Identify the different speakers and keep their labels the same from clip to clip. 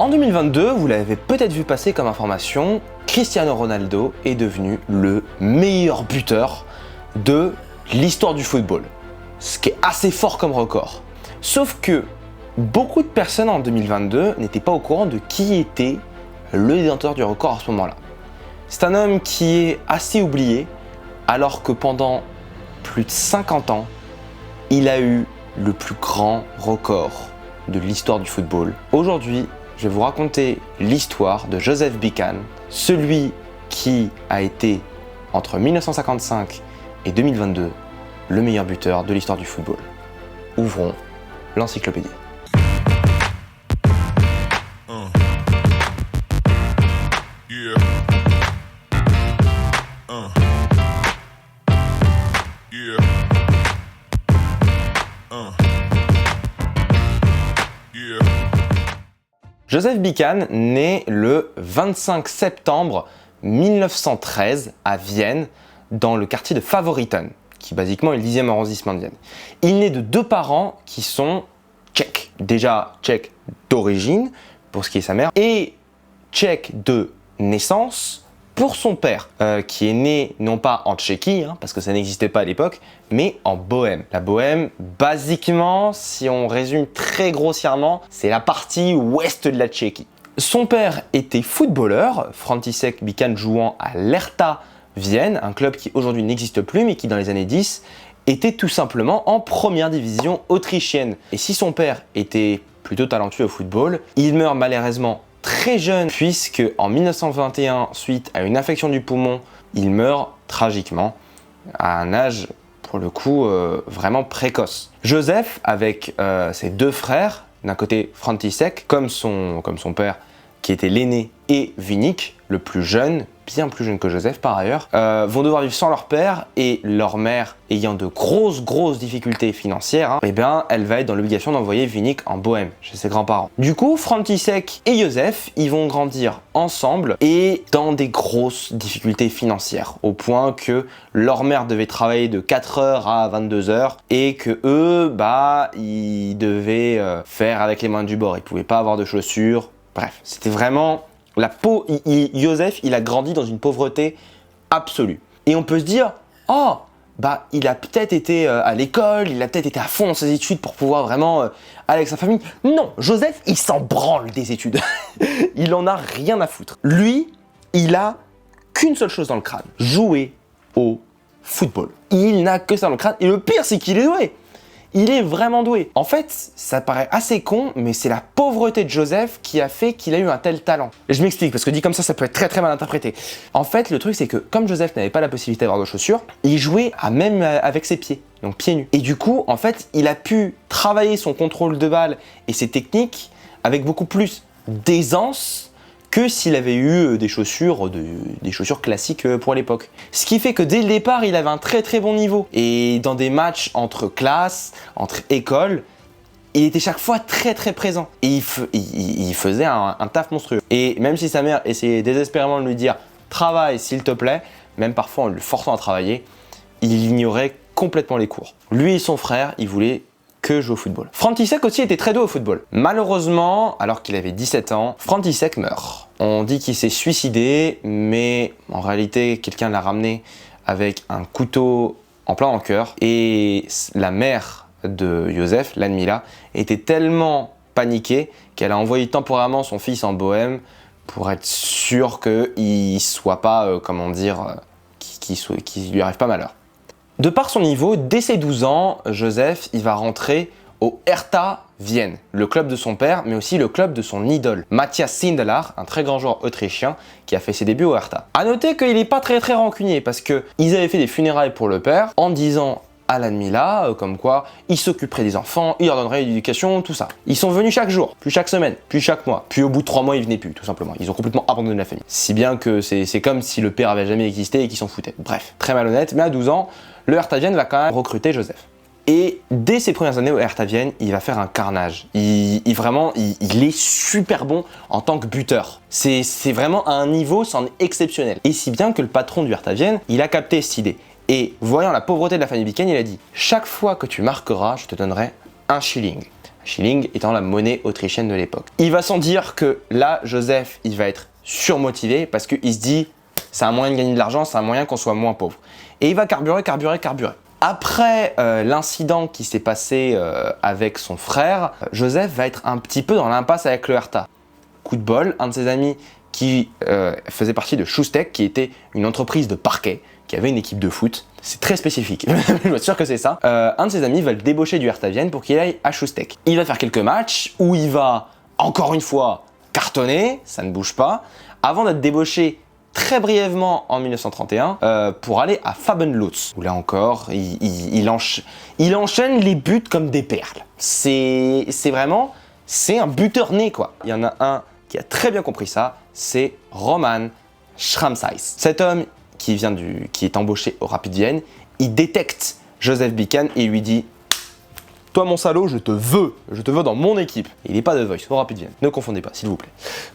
Speaker 1: En 2022, vous l'avez peut-être vu passer comme information, Cristiano Ronaldo est devenu le meilleur buteur de l'histoire du football. Ce qui est assez fort comme record. Sauf que beaucoup de personnes en 2022 n'étaient pas au courant de qui était le détenteur du record à ce moment-là. C'est un homme qui est assez oublié, alors que pendant plus de 50 ans, il a eu le plus grand record de l'histoire du football. Aujourd'hui, je vais vous raconter l'histoire de Joseph Bican, celui qui a été, entre 1955 et 2022, le meilleur buteur de l'histoire du football. Ouvrons l'encyclopédie. Joseph Bican naît le 25 septembre 1913 à Vienne, dans le quartier de Favoriten, qui basiquement est le 10e arrondissement de Vienne. Il naît de deux parents qui sont tchèques. Déjà tchèques d'origine, pour ce qui est sa mère, et tchèques de naissance pour son père, qui est né non pas en Tchéquie, parce que ça n'existait pas à l'époque, mais en Bohême. La Bohême, basiquement, si on résume très grossièrement, c'est la partie ouest de la Tchéquie. Son père était footballeur, František Bican jouant à l'Hertha Vienne, un club qui aujourd'hui n'existe plus, mais qui dans les années 10 était tout simplement en première division autrichienne. Et si son père était plutôt talentueux au football, il meurt malheureusement très jeune, puisque en 1921, suite à une infection du poumon, il meurt tragiquement à un âge, pour le coup, vraiment précoce. Joseph, avec ses deux frères, d'un côté František, comme son père, qui était l'aîné, et Vinik, le plus jeune, bien plus jeune que Joseph par ailleurs, vont devoir vivre sans leur père, et leur mère ayant de grosses difficultés financières, eh bien, elle va être dans l'obligation d'envoyer Vinik en Bohême, chez ses grands-parents. Du coup, František et Joseph, ils vont grandir ensemble et dans des grosses difficultés financières, au point que leur mère devait travailler de 4h à 22h et que eux, ils devaient faire avec les mains du bord. Ils pouvaient pas avoir de chaussures. Bref, c'était vraiment la peau. Joseph, il a grandi dans une pauvreté absolue. Et on peut se dire, oh, il a peut-être été à l'école, il a peut-être été à fond dans ses études pour pouvoir vraiment aller avec sa famille. Non, Joseph, il s'en branle des études. Il en a rien à foutre. Lui, il a qu'une seule chose dans le crâne, jouer au football. Il n'a que ça dans le crâne. Et le pire, c'est qu'il est doué. Il est vraiment doué. En fait, ça paraît assez con, mais c'est la pauvreté de Joseph qui a fait qu'il a eu un tel talent. Et je m'explique, parce que dit comme ça peut être très mal interprété. En fait, le truc, c'est que comme Joseph n'avait pas la possibilité d'avoir de chaussures, il jouait même avec ses pieds, donc pieds nus. Et du coup, en fait, il a pu travailler son contrôle de balle et ses techniques avec beaucoup plus d'aisance que s'il avait eu des chaussures classiques pour l'époque. Ce qui fait que dès le départ, il avait un très bon niveau. Et dans des matchs entre classes, entre écoles, il était chaque fois très présent. Et il faisait un taf monstrueux. Et même si sa mère essayait désespérément de lui dire « travaille s'il te plaît », même parfois en le forçant à travailler, il ignorait complètement les cours. Lui et son frère, ils voulaient que jouer au football. František aussi était très doué au football. Malheureusement, alors qu'il avait 17 ans, František meurt. On dit qu'il s'est suicidé, mais en réalité, quelqu'un l'a ramené avec un couteau en plein dans le cœur. Et la mère de Joseph, Ludmila, était tellement paniquée qu'elle a envoyé temporairement son fils en Bohême pour être sûr qu'il ne soit pas, qu'il lui arrive pas malheur. De par son niveau, dès ses 12 ans, Joseph il va rentrer au Hertha Vienne, le club de son père, mais aussi le club de son idole, Matthias Sindelar, un très grand joueur autrichien qui a fait ses débuts au Hertha. A noter qu'il n'est pas très rancunier parce qu'ils avaient fait des funérailles pour le père en disant à Ludmila, comme quoi il s'occuperait des enfants, il leur donnerait l'éducation, tout ça. Ils sont venus chaque jour, puis chaque semaine, puis chaque mois, puis au bout de 3 mois ils venaient plus, tout simplement. Ils ont complètement abandonné la famille. Si bien que c'est comme si le père avait jamais existé et qu'ils s'en foutaient. Bref, très malhonnête, mais à 12 ans, le Hertha Vienne va quand même recruter Joseph. Et dès ses premières années au Hertha Vienne, il va faire un carnage. Il est super bon en tant que buteur. C'est vraiment à un niveau, c'en est exceptionnel. Et si bien que le patron du Hertha Vienne, il a capté cette idée. Et voyant la pauvreté de la famille Bican, il a dit « Chaque fois que tu marqueras, je te donnerai 1 shilling. Schilling étant la monnaie autrichienne de l'époque. Il va sans dire que là, Joseph, il va être surmotivé parce qu'il se dit c'est un moyen de gagner de l'argent, c'est un moyen qu'on soit moins pauvre. Et il va carburer. Après l'incident qui s'est passé avec son frère, Joseph va être un petit peu dans l'impasse avec le Hertha. Coup de bol, un de ses amis qui faisait partie de Šustek, qui était une entreprise de parquet, qui avait une équipe de foot. C'est très spécifique, je suis sûr que c'est ça. Un de ses amis va le débaucher du Hertha Vienne pour qu'il aille à Šustek. Il va faire quelques matchs où il va, encore une fois, cartonner, ça ne bouge pas, avant d'être débauché très brièvement en 1931 pour aller à Fabenlutz, où là encore, il enchaîne les buts comme des perles. C'est un buteur né, quoi. Il y en a un qui a très bien compris ça, c'est Roman Schramsais. Cet homme qui est embauché au Rapid Vienne, il détecte Joseph Bican et lui dit « Toi mon salaud, je te veux dans mon équipe ». Il n'est pas de Voice au Rapid Vienne, ne confondez pas s'il vous plaît.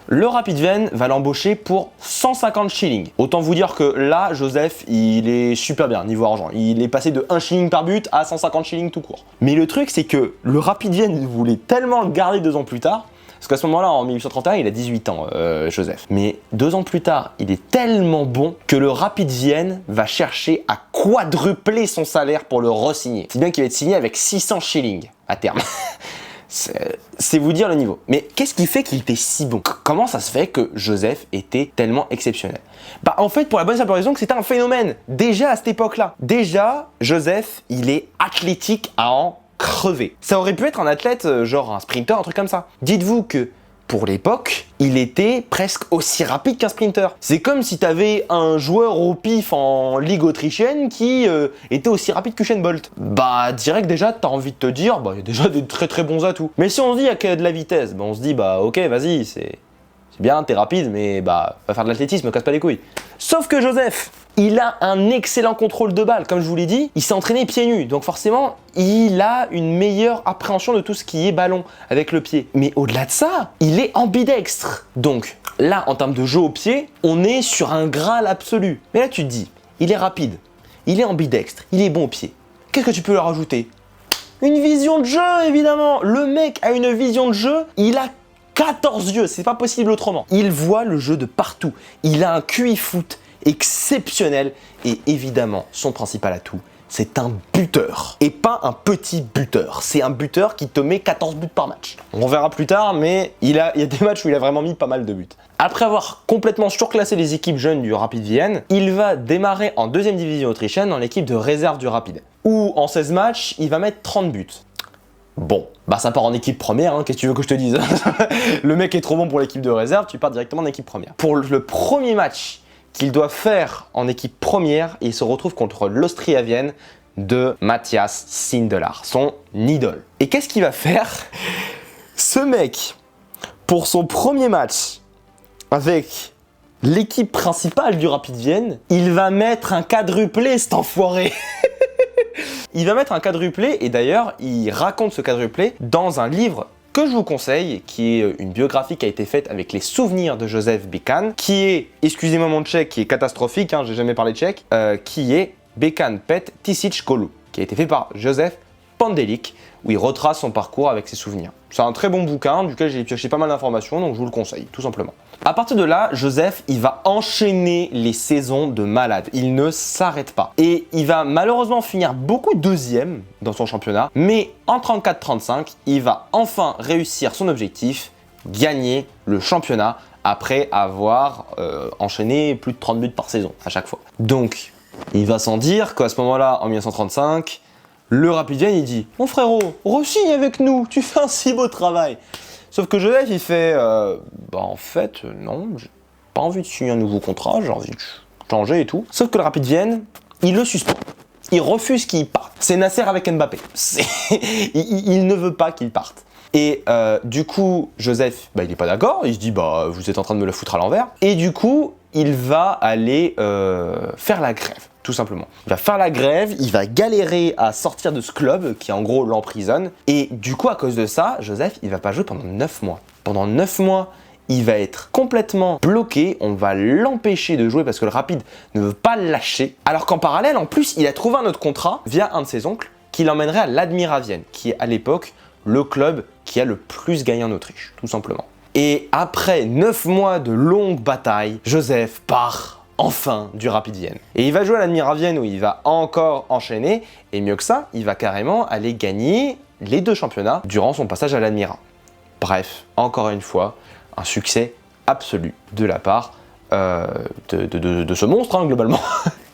Speaker 1: Le Rapid Vienne va l'embaucher pour 150 shillings. Autant vous dire que là, Joseph, il est super bien niveau argent. Il est passé de 1 shilling par but à 150 shillings tout court. Mais le truc, c'est que le Rapid Vienne voulait tellement le garder 2 ans plus tard, parce qu'à ce moment-là, en 1831, il a 18 ans, Joseph. Mais 2 ans plus tard, il est tellement bon que le Rapid Vienne va chercher à quadrupler son salaire pour le re-signer. C'est bien qu'il va être signé avec 600 shillings à terme. C'est vous dire le niveau. Mais qu'est-ce qui fait qu'il était si bon? Comment ça se fait que Joseph était tellement exceptionnel? Bah en fait, pour la bonne simple raison que c'était un phénomène. Déjà à cette époque-là. Déjà, Joseph, il est athlétique à en crever. Ça aurait pu être un athlète, genre un sprinter, un truc comme ça. Dites-vous que, pour l'époque, il était presque aussi rapide qu'un sprinter. C'est comme si t'avais un joueur au pif en ligue autrichienne qui était aussi rapide que Usain Bolt. Bah, direct déjà, t'as envie de te dire, bah, il y a déjà des très très bons atouts. Mais si on se dit qu'il y a de la vitesse, bah, on se dit, bah, ok, vas-y, c'est bien, t'es rapide, mais bah, va faire de l'athlétisme, casse pas les couilles. Sauf que Joseph, il a un excellent contrôle de balle, comme je vous l'ai dit, il s'est entraîné pieds nus, donc forcément, il a une meilleure appréhension de tout ce qui est ballon avec le pied. Mais au-delà de ça, il est ambidextre. Donc là, en termes de jeu au pied, on est sur un graal absolu. Mais là, tu te dis, il est rapide, il est ambidextre, il est bon au pied. Qu'est-ce que tu peux leur rajouter? Une vision de jeu, évidemment. Le mec a une vision de jeu, il a 14 yeux, c'est pas possible autrement. Il voit le jeu de partout. Il a un QI foot exceptionnel et évidemment, son principal atout, c'est un buteur. Et pas un petit buteur. C'est un buteur qui te met 14 buts par match. On verra plus tard, mais il y a des matchs où il a vraiment mis pas mal de buts. Après avoir complètement surclassé les équipes jeunes du Rapid Vienne, il va démarrer en 2e division autrichienne dans l'équipe de réserve du Rapid, où en 16 matchs, il va mettre 30 buts. Bon, bah ça part en équipe première, hein, qu'est-ce que tu veux que je te dise? Le mec est trop bon pour l'équipe de réserve, tu pars directement en équipe première. Pour le premier match qu'il doit faire en équipe première, il se retrouve contre l'Austria Vienne de Matthias Sindelar, son idole. Et qu'est-ce qu'il va faire? Ce mec, pour son premier match avec l'équipe principale du Rapid Vienne, il va mettre un quadruplé, cet enfoiré. Il va mettre un quadruplé et d'ailleurs, il raconte ce quadruplé dans un livre que je vous conseille, qui est une biographie qui a été faite avec les souvenirs de Joseph Bican, qui est, excusez-moi mon tchèque, qui est catastrophique, hein, j'ai jamais parlé tchèque, qui est Bican Pet Tisic Golu, qui a été fait par Joseph Pandelic, où il retrace son parcours avec ses souvenirs. C'est un très bon bouquin, duquel j'ai pioché pas mal d'informations, donc je vous le conseille, tout simplement. À partir de là, Joseph, il va enchaîner les saisons de malade. Il ne s'arrête pas. Et il va malheureusement finir beaucoup deuxième dans son championnat, mais en 34-35, il va enfin réussir son objectif, gagner le championnat après avoir enchaîné plus de 30 buts par saison à chaque fois. Donc, il va sans dire qu'à ce moment-là, en 1935, le Rapid Vienne, il dit « Mon frérot, re-signe avec nous, tu fais un si beau travail !» Sauf que Joseph, il fait bah en fait, non, j'ai pas envie de signer un nouveau contrat, j'ai envie de changer et tout. Sauf que le Rapid Vienne, il le suspend. Il refuse qu'il parte. C'est Nasser avec Mbappé. Il ne veut pas qu'il parte. Et du coup, Joseph, bah, il n'est pas d'accord. Il se dit, bah, vous êtes en train de me le foutre à l'envers. Et du coup, il va aller faire la grève, tout simplement. Il va faire la grève, il va galérer à sortir de ce club qui, en gros, l'emprisonne. Et du coup, à cause de ça, Joseph, il va pas jouer pendant 9 mois. Pendant 9 mois, il va être complètement bloqué, on va l'empêcher de jouer parce que le Rapid ne veut pas le lâcher. Alors qu'en parallèle, en plus, il a trouvé un autre contrat via un de ses oncles qui l'emmènerait à l'Admira Vienne, qui est à l'époque le club qui a le plus gagné en Autriche, tout simplement. Et après 9 mois de longue bataille, Joseph part enfin du Rapid Vienne. Et il va jouer à l'Admira Vienne où il va encore enchaîner, et mieux que ça, il va carrément aller gagner les 2 championnats durant son passage à l'Admira. Bref, encore une fois, un succès absolu de la part de ce monstre, hein, globalement.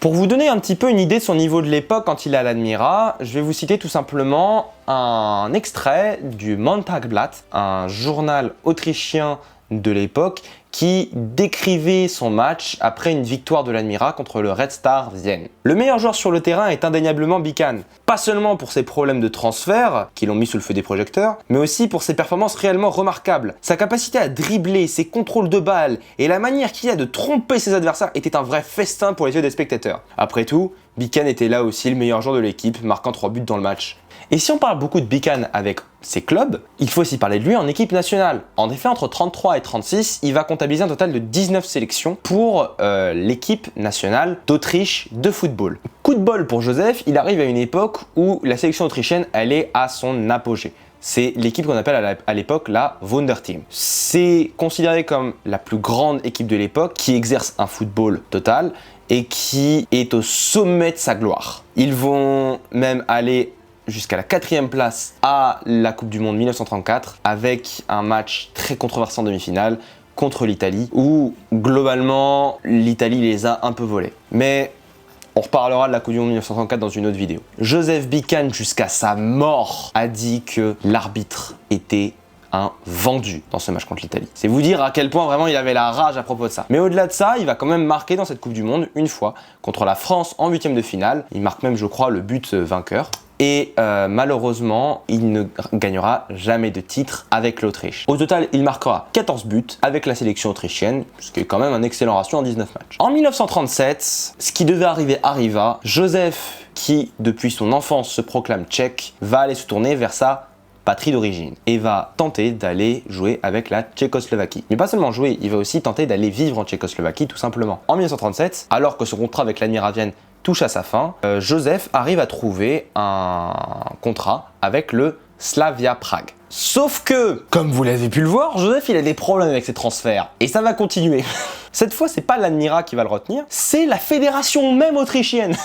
Speaker 1: Pour vous donner un petit peu une idée de son niveau de l'époque quand il est à l'Admira, je vais vous citer tout simplement un extrait du Montagblatt, un journal autrichien de l'époque qui décrivait son match après une victoire de l'Admira contre le Red Star Vienne. Le meilleur joueur sur le terrain est indéniablement Bican, pas seulement pour ses problèmes de transfert, qui l'ont mis sous le feu des projecteurs, mais aussi pour ses performances réellement remarquables. Sa capacité à dribbler, ses contrôles de balles et la manière qu'il a de tromper ses adversaires était un vrai festin pour les yeux des spectateurs. Après tout, Bican était là aussi le meilleur joueur de l'équipe, marquant 3 buts dans le match. Et si on parle beaucoup de Bican avec ses clubs, il faut aussi parler de lui en équipe nationale. En effet, entre 33 et 36, il va comptabiliser un total de 19 sélections pour l'équipe nationale d'Autriche de football. Coup de bol pour Joseph, il arrive à une époque où la sélection autrichienne, elle est à son apogée. C'est l'équipe qu'on appelle à l'époque la Wunderteam. C'est considéré comme la plus grande équipe de l'époque qui exerce un football total et qui est au sommet de sa gloire. Ils vont même aller jusqu'à la 4e place à la Coupe du Monde 1934 avec un match très controversé en demi-finale contre l'Italie où globalement l'Italie les a un peu volés. Mais on reparlera de la Coupe du Monde 1934 dans une autre vidéo. Joseph Bican jusqu'à sa mort a dit que l'arbitre était un vendu dans ce match contre l'Italie. C'est vous dire à quel point vraiment il avait la rage à propos de ça. Mais au-delà de ça, il va quand même marquer dans cette Coupe du Monde une fois contre la France en 8e de finale. Il marque même, je crois, le but vainqueur. Et malheureusement, il ne gagnera jamais de titre avec l'Autriche. Au total, il marquera 14 buts avec la sélection autrichienne, ce qui est quand même un excellent ratio en 19 matchs. En 1937, ce qui devait arriver arriva. Joseph, qui depuis son enfance se proclame tchèque, va aller se tourner vers sa patrie d'origine et va tenter d'aller jouer avec la Tchécoslovaquie. Mais pas seulement jouer, il va aussi tenter d'aller vivre en Tchécoslovaquie tout simplement. En 1937, alors que son contrat avec l'Admira Vienne touche à sa fin, Joseph arrive à trouver un contrat avec le Slavia Prague. Sauf que, comme vous l'avez pu le voir, Joseph il a des problèmes avec ses transferts. Et ça va continuer. Cette fois, c'est pas l'Admira qui va le retenir, c'est la fédération même autrichienne.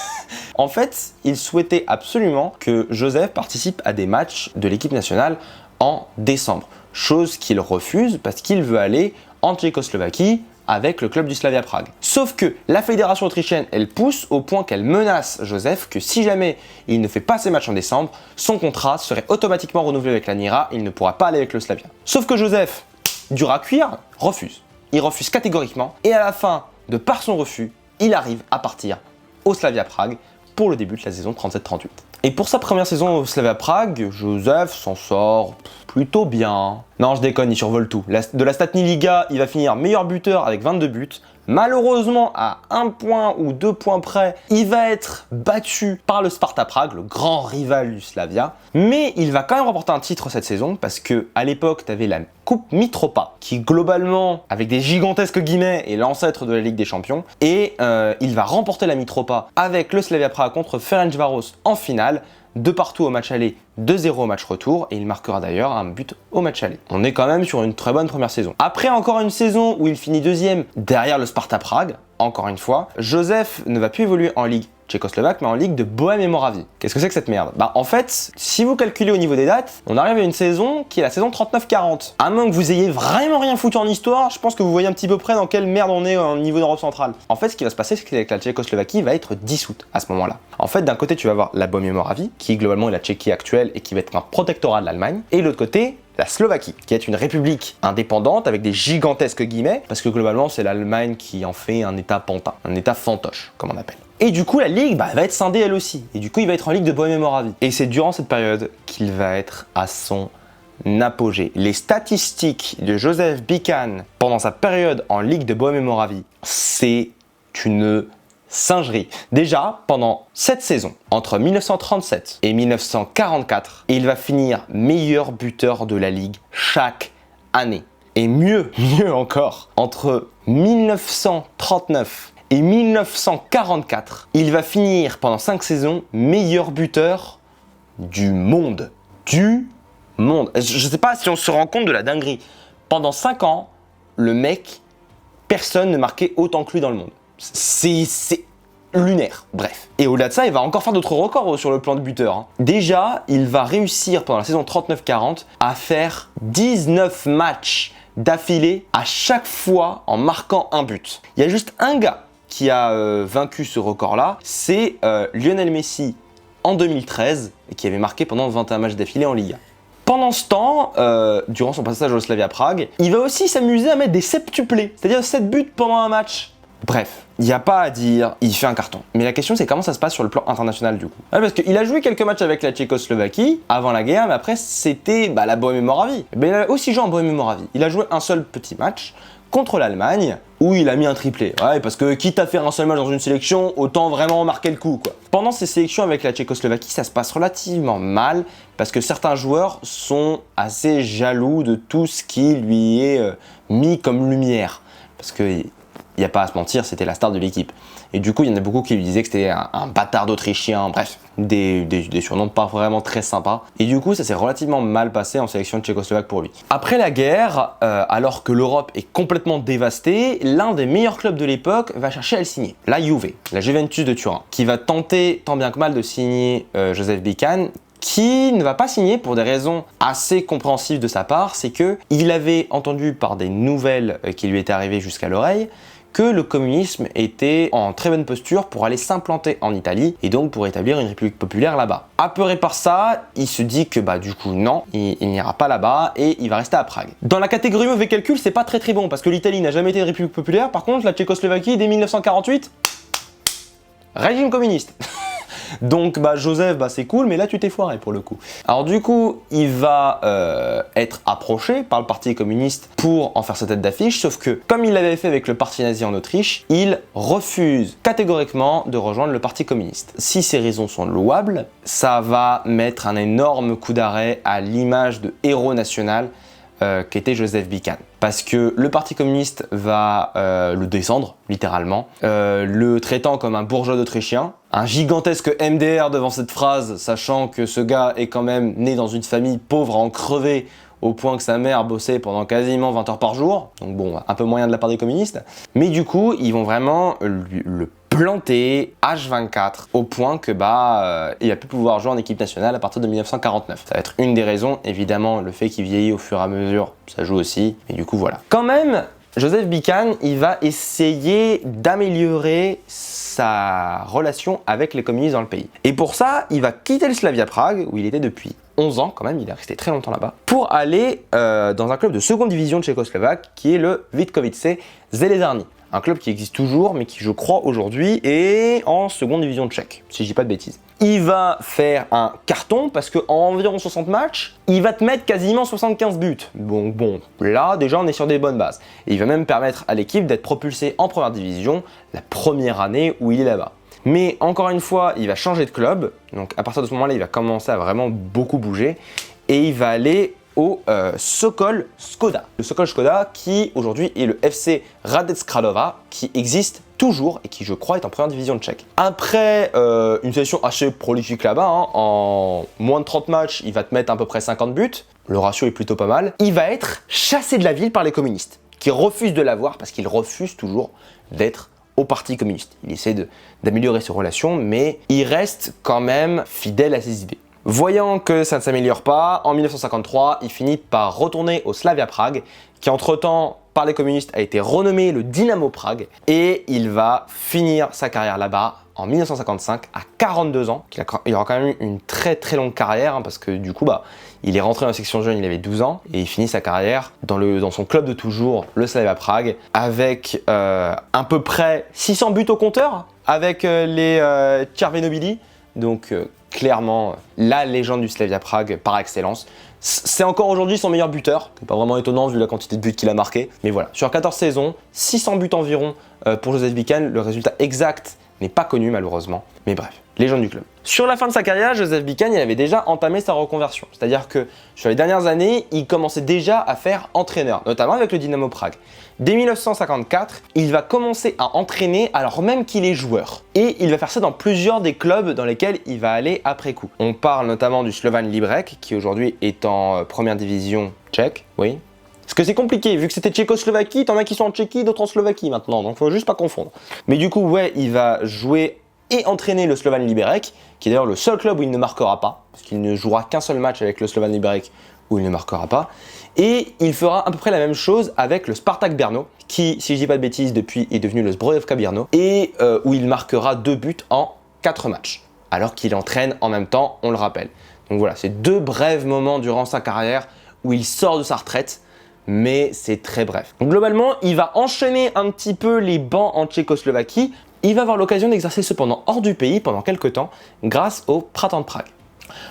Speaker 1: En fait, il souhaitait absolument que Joseph participe à des matchs de l'équipe nationale en décembre. Chose qu'il refuse parce qu'il veut aller en Tchécoslovaquie avec le club du Slavia Prague. Sauf que la fédération autrichienne, elle pousse au point qu'elle menace Joseph que si jamais il ne fait pas ses matchs en décembre, son contrat serait automatiquement renouvelé avec l'Admira, il ne pourra pas aller avec le Slavia. Sauf que Joseph, dur à cuire, refuse. Il refuse catégoriquement et à la fin, de par son refus, il arrive à partir au Slavia Prague pour le début de la saison 37-38. Et pour sa première saison au Slavia Prague, Joseph s'en sort plutôt bien. Non, je déconne, il survole tout. De la Statni Liga, il va finir meilleur buteur avec 22 buts. Malheureusement, à 1 point ou 2 points près, il va être battu par le Sparta Prague, le grand rival du Slavia. Mais il va quand même remporter un titre cette saison parce que à l'époque, tu avais la Coupe Mitropa, qui globalement, avec des gigantesques guillemets, est l'ancêtre de la Ligue des Champions. Et il va remporter la Mitropa avec le Slavia Prague contre Ferencváros en finale. 2 partout au match aller, 2-0 au match retour, et il marquera d'ailleurs un but au match aller. On est quand même sur une très bonne première saison. Après encore une saison où il finit 2e derrière le Sparta Prague, encore une fois, Joseph ne va plus évoluer en Ligue tchécoslovaque, mais en Ligue de Bohème et Moravie. Qu'est-ce que c'est que cette merde? Bah en fait, si vous calculez au niveau des dates, on arrive à une saison qui est la saison 39-40. À moins que vous ayez vraiment rien foutu en histoire, je pense que vous voyez un petit peu près dans quelle merde on est au niveau d'Europe centrale. En fait, ce qui va se passer, c'est que la Tchécoslovaquie va être dissoute à ce moment-là. En fait, d'un côté, tu vas avoir la Bohème et Moravie, qui globalement est la Tchéquie actuelle et qui va être un protectorat de l'Allemagne, et de l'autre côté, la Slovaquie, qui est une république indépendante avec des gigantesques guillemets, parce que globalement, c'est l'Allemagne qui en fait un état pantin, un état fantoche, comme on appelle. Et du coup, la Ligue va être scindée elle aussi. Et du coup, il va être en Ligue de Bohème et Moravie. Et c'est durant cette période qu'il va être à son apogée. Les statistiques de Joseph Bican pendant sa période en Ligue de Bohème et Moravie, c'est une singerie. Déjà, pendant cette saison, entre 1937 et 1944, il va finir meilleur buteur de la Ligue chaque année. Et mieux encore, entre 1939 et 1944, il va finir pendant 5 saisons meilleur buteur du monde. Du monde. Je sais pas si on se rend compte de la dinguerie. Pendant 5 ans, le mec, personne ne marquait autant que lui dans le monde. C'est lunaire, bref. Et au-delà de ça, il va encore faire d'autres records sur le plan de buteur, hein. Déjà, il va réussir pendant la saison 39-40 à faire 19 matchs d'affilée à chaque fois en marquant un but. Il y a juste un gars qui a vaincu ce record-là, c'est Lionel Messi en 2013, qui avait marqué pendant 21 matchs d'affilée en Liga. Pendant ce temps, durant son passage au Slavia Prague, il va aussi s'amuser à mettre des septuplés, c'est-à-dire 7 buts pendant un match. Bref, il n'y a pas à dire, il fait un carton. Mais la question, c'est comment ça se passe sur le plan international du coup. Ouais, parce qu'il a joué quelques matchs avec la Tchécoslovaquie avant la guerre, mais après c'était la Bohême-Moravie. Mais il a aussi joué en Bohême-Moravie. Il a joué un seul petit match contre l'Allemagne, où il a mis un triplé. Ouais, parce que quitte à faire un seul match dans une sélection, autant vraiment marquer le coup, quoi. Pendant ces sélections avec la Tchécoslovaquie, ça se passe relativement mal, parce que certains joueurs sont assez jaloux de tout ce qui lui est mis comme lumière. Parce que il n'y a pas à se mentir, c'était la star de l'équipe. Et du coup, il y en a beaucoup qui lui disaient que c'était un bâtard d'Autrichien, bref, des surnoms pas vraiment très sympas. Et du coup, ça s'est relativement mal passé en sélection tchécoslovaque pour lui. Après la guerre, alors que l'Europe est complètement dévastée, l'un des meilleurs clubs de l'époque va chercher à le signer. La Juve, la Juventus de Turin, qui va tenter tant bien que mal de signer Joseph Bican, qui ne va pas signer pour des raisons assez compréhensibles de sa part, c'est que il avait entendu par des nouvelles qui lui étaient arrivées jusqu'à l'oreille que le communisme était en très bonne posture pour aller s'implanter en Italie et donc pour établir une république populaire là-bas. Apeuré par ça, il se dit que du coup non, il n'ira pas là-bas et il va rester à Prague. Dans la catégorie mauvais calcul, c'est pas très bon parce que l'Italie n'a jamais été une république populaire. Par contre, la Tchécoslovaquie dès 1948, régime communiste. Donc Joseph, c'est cool, mais là tu t'es foiré pour le coup. Alors du coup, il va être approché par le parti communiste pour en faire sa tête d'affiche, sauf que comme il l'avait fait avec le parti nazi en Autriche, il refuse catégoriquement de rejoindre le parti communiste. Si ces raisons sont louables, ça va mettre un énorme coup d'arrêt à l'image de héros national qu'était Joseph Bican. Parce que le Parti communiste va le descendre, littéralement, le traitant comme un bourgeois autrichien, un gigantesque MDR devant cette phrase, sachant que ce gars est quand même né dans une famille pauvre à en crever, au point que sa mère bossait pendant quasiment 20 heures par jour, donc bon, un peu moyen de la part des communistes. Mais du coup, ils vont vraiment le planté H24 au point que il a pu pouvoir jouer en équipe nationale à partir de 1949. Ça va être une des raisons, évidemment le fait qu'il vieillit au fur et à mesure, ça joue aussi, mais du coup voilà. Quand même, Joseph Bican, il va essayer d'améliorer sa relation avec les communistes dans le pays. Et pour ça, il va quitter le Slavia Prague, où il était depuis 11 ans quand même, il est resté très longtemps là-bas, pour aller dans un club de seconde division tchécoslovaque qui est le Vitkovice Železarny. Un club qui existe toujours, mais qui, je crois, aujourd'hui est en seconde division tchèque, si je dis pas de bêtises. Il va faire un carton parce qu'en environ 60 matchs, il va te mettre quasiment 75 buts. Bon, là, déjà, on est sur des bonnes bases. Et il va même permettre à l'équipe d'être propulsée en première division la première année où il est là-bas. Mais encore une fois, il va changer de club. Donc, à partir de ce moment-là, il va commencer à vraiment beaucoup bouger. Et il va aller au Sokol Skoda. Le Sokol Skoda qui aujourd'hui est le FC Hradec Králové qui existe toujours et qui je crois est en première division tchèque. Après une session assez prolifique là-bas, en moins de 30 matchs, il va te mettre à peu près 50 buts. Le ratio est plutôt pas mal. Il va être chassé de la ville par les communistes qui refusent de l'avoir parce qu'il refuse toujours d'être au parti communiste. Il essaie d'améliorer ses relations mais il reste quand même fidèle à ses idées. Voyant que ça ne s'améliore pas, en 1953, il finit par retourner au Slavia Prague, qui entre-temps, par les communistes, a été renommé le Dynamo Prague, et il va finir sa carrière là-bas en 1955, à 42 ans. Il aura quand même eu une très très longue carrière, parce que du coup, il est rentré dans la section jeune, il avait 12 ans, et il finit sa carrière dans son club de toujours, le Slavia Prague, avec à peu près 600 buts au compteur, avec les Tchervenobili, donc clairement la légende du Slavia Prague par excellence. C'est encore aujourd'hui son meilleur buteur, c'est pas vraiment étonnant vu la quantité de buts qu'il a marqué, mais voilà, sur 14 saisons, 600 buts environ pour Joseph Bican, le résultat exact n'est pas connu malheureusement, mais bref. légende du club. Sur la fin de sa carrière, Joseph Bican il avait déjà entamé sa reconversion. C'est-à-dire que sur les dernières années, il commençait déjà à faire entraîneur, notamment avec le Dynamo Prague. Dès 1954, il va commencer à entraîner alors même qu'il est joueur. Et il va faire ça dans plusieurs des clubs dans lesquels il va aller après coup. On parle notamment du Slovan Liberec, qui aujourd'hui est en première division tchèque, oui. Parce que c'est compliqué, vu que c'était Tchécoslovaquie, t'en as qui sont en Tchéquie, d'autres en Slovaquie maintenant, donc faut juste pas confondre. Mais du coup, ouais, il va jouer et entraîner le Slovan Liberec, qui est d'ailleurs le seul club où il ne marquera pas, parce qu'il ne jouera qu'un seul match avec le Slovan Liberec où il ne marquera pas. Et il fera à peu près la même chose avec le Spartak Brno, qui, si je dis pas de bêtises, depuis est devenu le Zbrojovka Brno, et où il marquera 2 buts en 4 matchs, alors qu'il entraîne en même temps, on le rappelle. Donc voilà, c'est 2 brefs moments durant sa carrière où il sort de sa retraite, mais c'est très bref. Donc globalement, il va enchaîner un petit peu les bancs en Tchécoslovaquie. Il va avoir l'occasion d'exercer cependant hors du pays pendant quelques temps grâce au Printemps de Prague.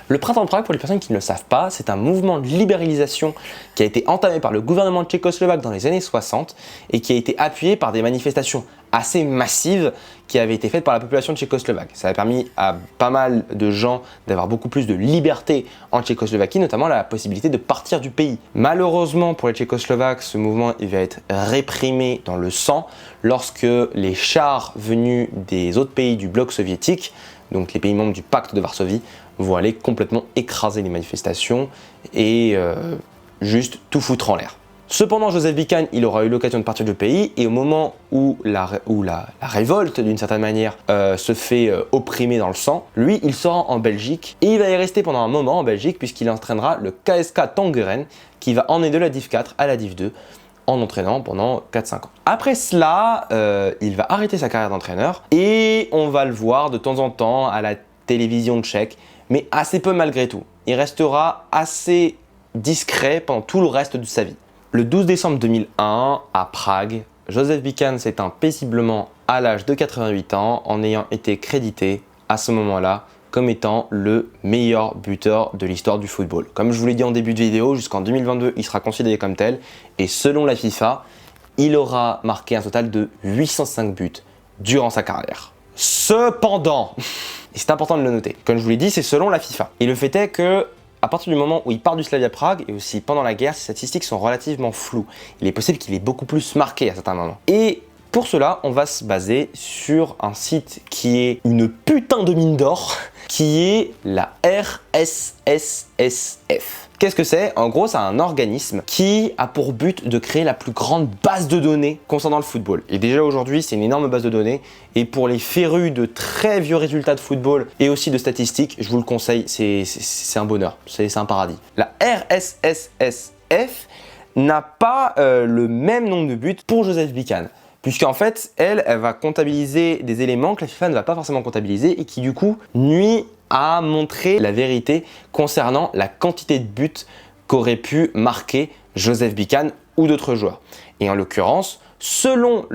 Speaker 1: Le Printemps de Prague, pour les personnes qui ne le savent pas, c'est un mouvement de libéralisation qui a été entamé par le gouvernement tchécoslovaque dans les années 60 et qui a été appuyé par des manifestations assez massives qui avaient été faites par la population tchécoslovaque. Ça a permis à pas mal de gens d'avoir beaucoup plus de liberté en Tchécoslovaquie, notamment la possibilité de partir du pays. Malheureusement pour les Tchécoslovaques, ce mouvement il va être réprimé dans le sang lorsque les chars venus des autres pays du bloc soviétique, donc les pays membres du pacte de Varsovie, vont aller complètement écraser les manifestations et juste tout foutre en l'air. Cependant, Joseph Bican, il aura eu l'occasion de partir du pays et au moment où la révolte, d'une certaine manière, se fait opprimer dans le sang, lui, il sera en Belgique et il va y rester pendant un moment en Belgique puisqu'il entraînera le KSK Tongeren qui va emmener de la Div 4 à la Div 2 en entraînant pendant 4-5 ans. Après cela, il va arrêter sa carrière d'entraîneur et on va le voir de temps en temps à la télévision tchèque, mais assez peu malgré tout. Il restera assez discret pendant tout le reste de sa vie. Le 12 décembre 2001, à Prague, Joseph Bican s'éteint paisiblement à l'âge de 88 ans en ayant été crédité à ce moment-là comme étant le meilleur buteur de l'histoire du football. Comme je vous l'ai dit en début de vidéo, jusqu'en 2022, il sera considéré comme tel et selon la FIFA, il aura marqué un total de 805 buts durant sa carrière. Cependant, et c'est important de le noter, comme je vous l'ai dit, c'est selon la FIFA. Et le fait est que à partir du moment où il part du Slavia Prague et aussi pendant la guerre, ces statistiques sont relativement floues. Il est possible qu'il ait beaucoup plus marqué à certains moments. Et pour cela, on va se baser sur un site qui est une putain de mine d'or, qui est la RSSSF. Qu'est-ce que c'est? En gros, c'est un organisme qui a pour but de créer la plus grande base de données concernant le football. Et déjà aujourd'hui, c'est une énorme base de données. Et pour les férus de très vieux résultats de football et aussi de statistiques, je vous le conseille, c'est un bonheur, c'est un paradis. La RSSSF n'a pas le même nombre de buts pour Joseph Bican. Puisqu'en fait, elle va comptabiliser des éléments que la FIFA ne va pas forcément comptabiliser et qui du coup nuit à montrer la vérité concernant la quantité de buts qu'aurait pu marquer Joseph Bican ou d'autres joueurs. Et en l'occurrence, selon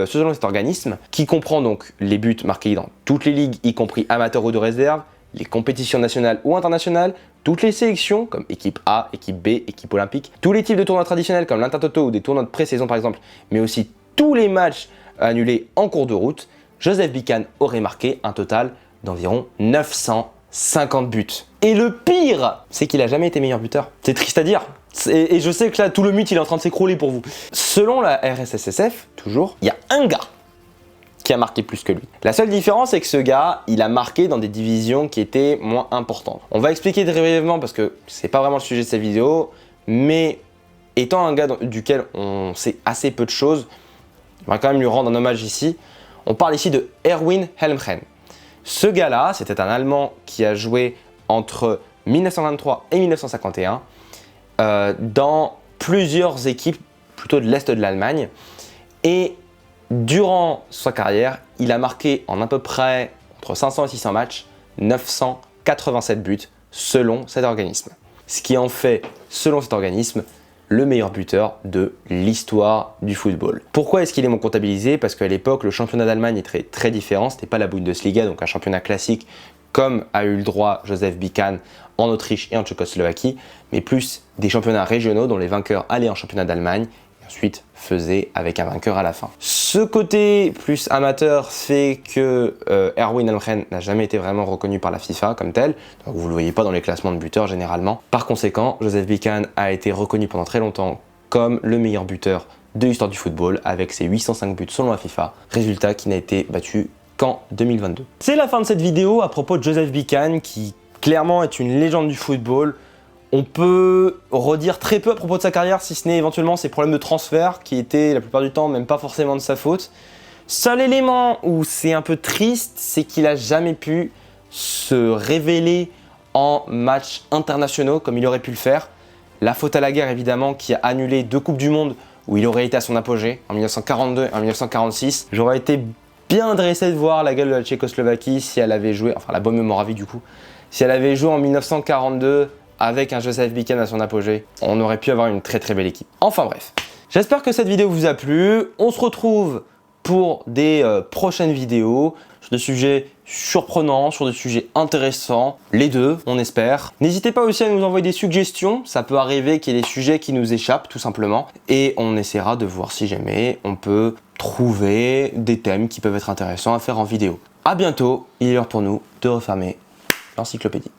Speaker 1: cet organisme, qui comprend donc les buts marqués dans toutes les ligues, y compris amateurs ou de réserve, les compétitions nationales ou internationales, toutes les sélections comme équipe A, équipe B, équipe olympique, tous les types de tournois traditionnels comme l'Intertoto ou des tournois de pré-saison par exemple, mais aussi tous les matchs annulés en cours de route, Joseph Bican aurait marqué un total d'environ 950 buts. Et le pire, c'est qu'il n'a jamais été meilleur buteur. C'est triste à dire. Et je sais que là, tout le mythe, il est en train de s'écrouler pour vous. Selon la RSSSF, toujours, il y a un gars qui a marqué plus que lui. La seule différence, c'est que ce gars, il a marqué dans des divisions qui étaient moins importantes. On va expliquer très brièvement parce que c'est pas vraiment le sujet de cette vidéo, mais étant un gars duquel on sait assez peu de choses, on va quand même lui rendre un hommage ici. On parle ici de Erwin Helmchen. Ce gars-là, c'était un Allemand qui a joué entre 1923 et 1951 dans plusieurs équipes plutôt de l'Est de l'Allemagne. Et durant sa carrière, il a marqué en à peu près entre 500 et 600 matchs 987 buts selon cet organisme. Ce qui en fait, selon cet organisme, le meilleur buteur de l'histoire du football. Pourquoi est-ce qu'il est comptabilisé? Parce qu'à l'époque, le championnat d'Allemagne était très différent. C'était pas la Bundesliga, donc un championnat classique comme a eu le droit Joseph Bican en Autriche et en Tchécoslovaquie, mais plus des championnats régionaux dont les vainqueurs allaient en championnat d'Allemagne, ensuite faisait avec un vainqueur à la fin. Ce côté plus amateur fait que Erwin Elmgren n'a jamais été vraiment reconnu par la FIFA comme tel, donc vous ne le voyez pas dans les classements de buteurs généralement. Par conséquent, Joseph Bican a été reconnu pendant très longtemps comme le meilleur buteur de l'histoire du football avec ses 805 buts selon la FIFA, résultat qui n'a été battu qu'en 2022. C'est la fin de cette vidéo à propos de Joseph Bican qui clairement est une légende du football. On peut redire très peu à propos de sa carrière, si ce n'est éventuellement ses problèmes de transfert, qui étaient la plupart du temps même pas forcément de sa faute. Seul élément où c'est un peu triste, c'est qu'il a jamais pu se révéler en matchs internationaux comme il aurait pu le faire. La faute à la guerre évidemment qui a annulé 2 Coupes du Monde où il aurait été à son apogée, en 1942 et en 1946. J'aurais été bien dressé de voir la gueule de la Tchécoslovaquie si elle avait joué, enfin la Bohème Moravie du coup, si elle avait joué en 1942 avec un Joseph Bican à son apogée, on aurait pu avoir une très très belle équipe. Enfin bref, j'espère que cette vidéo vous a plu. On se retrouve pour des prochaines vidéos sur des sujets surprenants, sur des sujets intéressants, les deux, on espère. N'hésitez pas aussi à nous envoyer des suggestions, ça peut arriver qu'il y ait des sujets qui nous échappent tout simplement, et on essaiera de voir si jamais on peut trouver des thèmes qui peuvent être intéressants à faire en vidéo. A bientôt, il est l'heure pour nous de refermer l'encyclopédie.